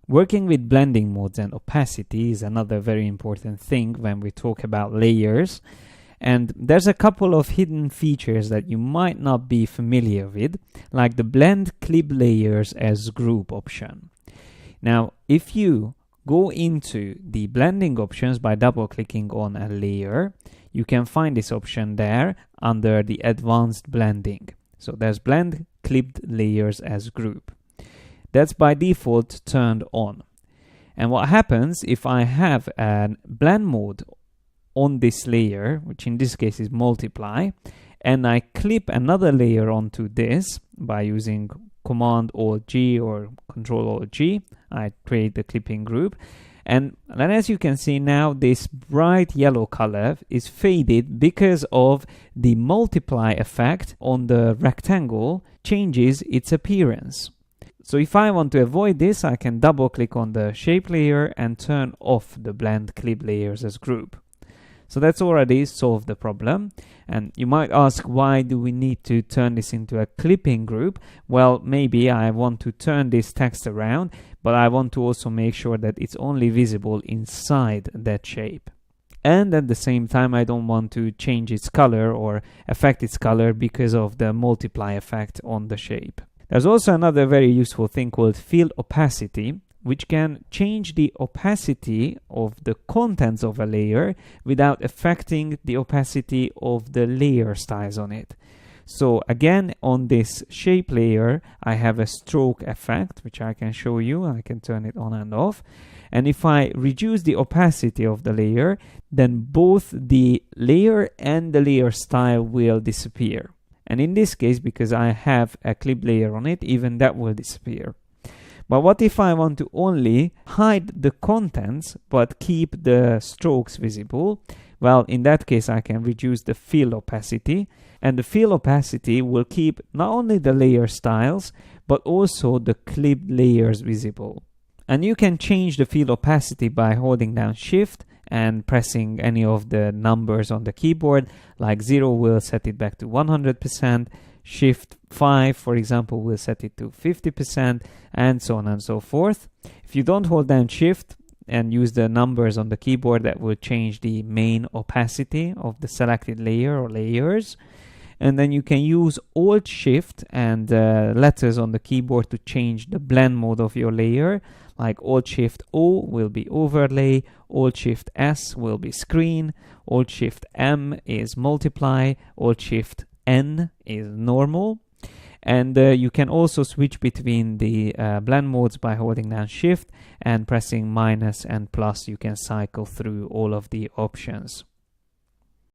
Working with blending modes and opacity is another very important thing when we talk about layers. And there's a couple of hidden features that you might not be familiar with, like the blend clip layers as group option. Now, if you go into the blending options by double clicking on a layer, you can find this option there under the advanced blending. So there's blend clipped layers as group. That's by default turned on. And what happens if I have a blend mode on this layer, which in this case is multiply, and I clip another layer onto this by using Command Alt G or Control Alt G, I create the clipping group. And then as you can see now, this bright yellow color is faded because of the multiply effect on the rectangle changes its appearance. So if I want to avoid this, I can double click on the shape layer and turn off the blend clip layers as group. So that's already solved the problem. And you might ask, why do we need to turn this into a clipping group? Well, maybe I want to turn this text around, but I want to also make sure that it's only visible inside that shape. And at the same time, I don't want to change its color or affect its color because of the multiply effect on the shape. There's also another very useful thing called field opacity, which can change the opacity of the contents of a layer without affecting the opacity of the layer styles on it. So again, on this shape layer, I have a stroke effect, which I can show you. I can turn it on and off. And if I reduce the opacity of the layer, then both the layer and the layer style will disappear. And in this case, because I have a clip layer on it, even that will disappear. But what if I want to only hide the contents but keep the strokes visible? Well, in that case, I can reduce the fill opacity, and the fill opacity will keep not only the layer styles but also the clipped layers visible. And you can change the fill opacity by holding down Shift and pressing any of the numbers on the keyboard, like 0 will set it back to 100%, Shift 5, for example, will set it to 50%, and so on and so forth. If you don't hold down Shift and use the numbers on the keyboard, that will change the main opacity of the selected layer or layers. And then you can use Alt Shift and letters on the keyboard to change the blend mode of your layer. Like Alt Shift O will be overlay, Alt Shift S will be screen, Alt Shift M is multiply, Alt Shift N is normal. And you can also switch between the blend modes by holding down Shift and pressing minus and plus. You can cycle through all of the options.